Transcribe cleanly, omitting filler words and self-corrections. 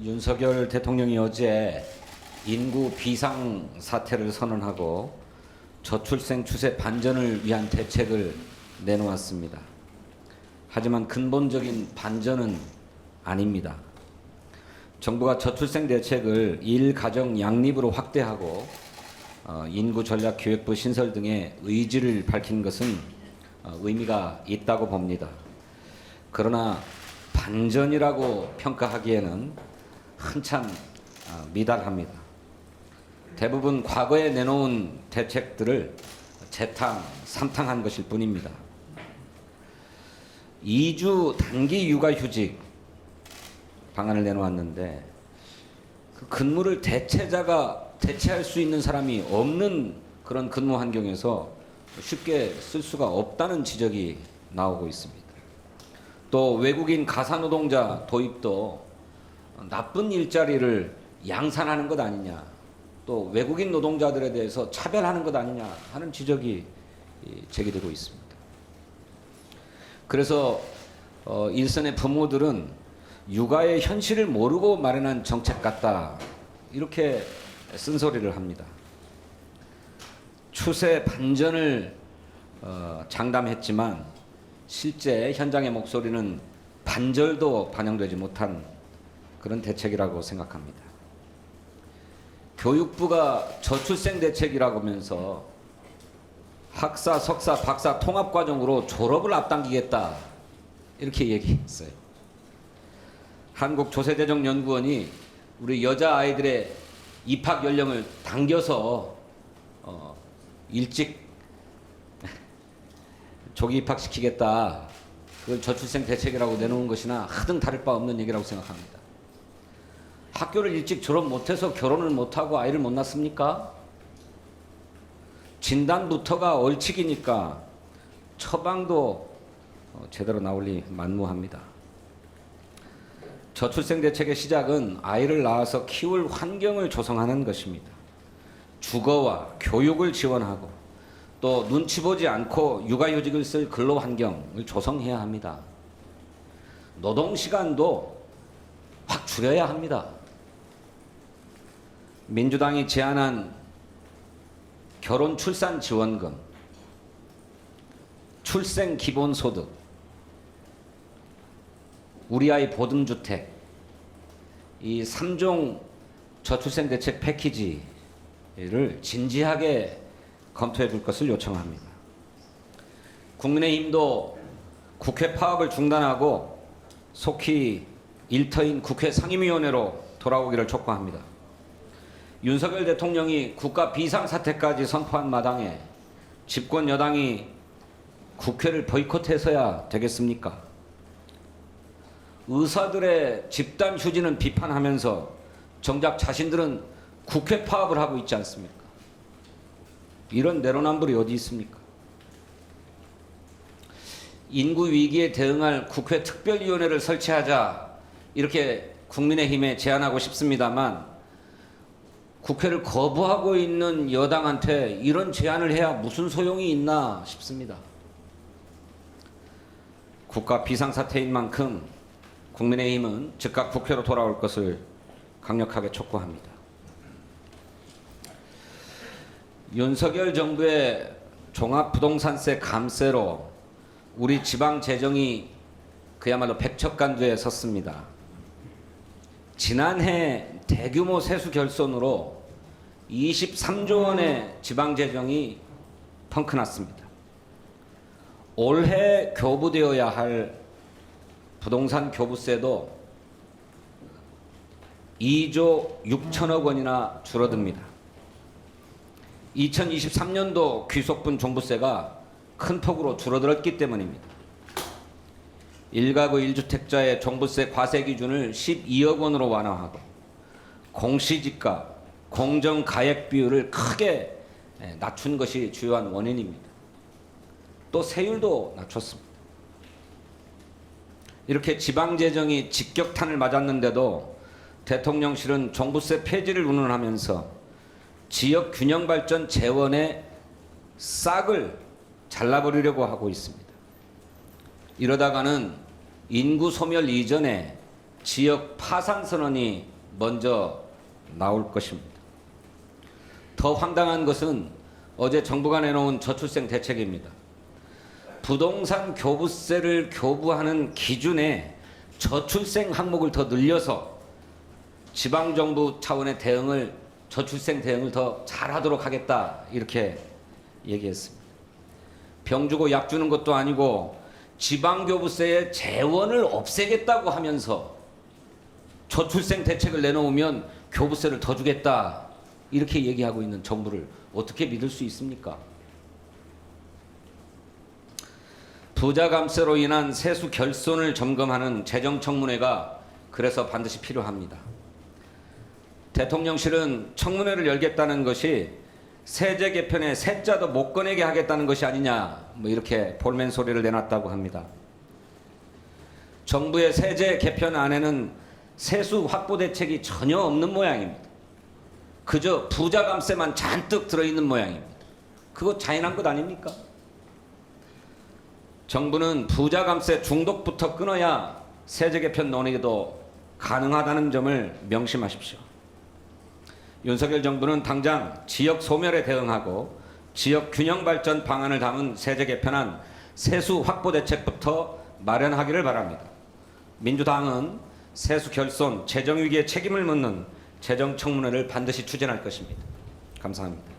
윤석열 대통령이 어제 인구 비상 사태를 선언하고 저출생 추세 반전을 위한 대책을 내놓았습니다. 하지만 근본적인 반전은 아닙니다. 정부가 저출생 대책을 일가정 양립으로 확대하고 인구전략기획부 신설 등의 의지를 밝힌 것은 의미가 있다고 봅니다. 그러나 반전이라고 평가하기에는 한참 미달합니다. 대부분 과거에 내놓은 대책들을 재탕, 삼탕한 것일 뿐입니다. 2주 단기 육아휴직 방안을 내놓았는데 그 근무를 대체할 수 있는 사람이 없는 그런 근무 환경에서 쉽게 쓸 수가 없다는 지적이 나오고 있습니다. 또 외국인 가사노동자 도입도 나쁜 일자리를 양산하는 것 아니냐, 또 외국인 노동자들에 대해서 차별하는 것 아니냐 하는 지적이 제기되고 있습니다. 그래서 일선의 부모들은 육아의 현실을 모르고 마련한 정책 같다, 이렇게 쓴소리를 합니다. 추세 반전을 장담했지만 실제 현장의 목소리는 반절도 반영되지 못한 그런 대책이라고 생각합니다. 교육부가 저출생 대책이라고 하면서 학사, 석사, 박사 통합과정으로 졸업을 앞당기겠다, 이렇게 얘기했어요. 한국조세대정연구원이 우리 여자아이들의 입학 연령을 당겨서 일찍 조기 입학시키겠다, 그걸 저출생 대책이라고 내놓은 것이나 하등 다를 바 없는 얘기라고 생각합니다. 학교를 일찍 졸업 못해서 결혼을 못하고 아이를 못 낳습니까? 진단부터가 얼치기니까 처방도 제대로 나올리 만무합니다. 저출생 대책의 시작은 아이를 낳아서 키울 환경을 조성하는 것입니다. 주거와 교육을 지원하고 또 눈치 보지 않고 육아휴직을 쓸 근로 환경을 조성해야 합니다. 노동시간도 확 줄여야 합니다. 민주당이 제안한 결혼 출산 지원금, 출생 기본소득, 우리 아이 보듬주택, 이 3종 저출생 대책 패키지를 진지하게 검토해 줄 것을 요청합니다. 국민의힘도 국회 파업을 중단하고 속히 일터인 국회 상임위원회로 돌아오기를 촉구합니다. 윤석열 대통령이 국가 비상사태까지 선포한 마당에 집권 여당이 국회를 보이콧해서야 되겠습니까? 의사들의 집단 휴진은 비판하면서 정작 자신들은 국회 파업을 하고 있지 않습니까? 이런 내로남불이 어디 있습니까? 인구 위기에 대응할 국회 특별위원회를 설치하자, 이렇게 국민의힘에 제안하고 싶습니다만 국회를 거부하고 있는 여당한테 이런 제안을 해야 무슨 소용이 있나 싶습니다. 국가 비상사태인 만큼 국민의힘은 즉각 국회로 돌아올 것을 강력하게 촉구합니다. 윤석열 정부의 종합부동산세 감세로 우리 지방 재정이 그야말로 백척간두에 섰습니다. 지난해 대규모 세수 결손으로 23조 원의 지방 재정이 펑크났습니다. 올해 교부되어야 할 부동산 교부세도 2조 6천억 원이나 줄어듭니다. 2023년도 귀속분 종부세가 큰 폭으로 줄어들었기 때문입니다. 1가구 1주택자의 종부세 과세 기준을 12억 원으로 완화하고 공시지가, 공정가액 비율을 크게 낮춘 것이 주요한 원인입니다. 또 세율도 낮췄습니다. 이렇게 지방재정이 직격탄을 맞았는데도 대통령실은 종부세 폐지를 운운하면서 지역균형발전 재원의 싹을 잘라버리려고 하고 있습니다. 이러다가는 인구 소멸 이전에 지역 파산 선언이 먼저 나올 것입니다. 더 황당한 것은 어제 정부가 내놓은 저출생 대책입니다. 부동산 교부세를 교부하는 기준에 저출생 항목을 더 늘려서 지방정부 차원의 대응을, 저출생 대응을 더 잘하도록 하겠다, 이렇게 얘기했습니다. 병 주고 약 주는 것도 아니고 지방교부세의 재원을 없애겠다고 하면서 저출생 대책을 내놓으면 교부세를 더 주겠다, 이렇게 얘기하고 있는 정부를 어떻게 믿을 수 있습니까? 부자 감세로 인한 세수 결손을 점검하는 재정청문회가 그래서 반드시 필요합니다. 대통령실은 청문회를 열겠다는 것이 세제 개편에 세자도 못 꺼내게 하겠다는 것이 아니냐, 뭐 이렇게 볼멘 소리를 내놨다고 합니다. 정부의 세제 개편안에는 세수 확보 대책이 전혀 없는 모양입니다. 그저 부자 감세만 잔뜩 들어있는 모양입니다. 그거 잔인한 것 아닙니까? 정부는 부자 감세 중독부터 끊어야 세제 개편 논의도 가능하다는 점을 명심하십시오. 윤석열 정부는 당장 지역 소멸에 대응하고 지역 균형 발전 방안을 담은 세제 개편안 세수 확보 대책부터 마련하기를 바랍니다. 민주당은 세수 결손, 재정 위기에 책임을 묻는 재정 청문회를 반드시 추진할 것입니다. 감사합니다.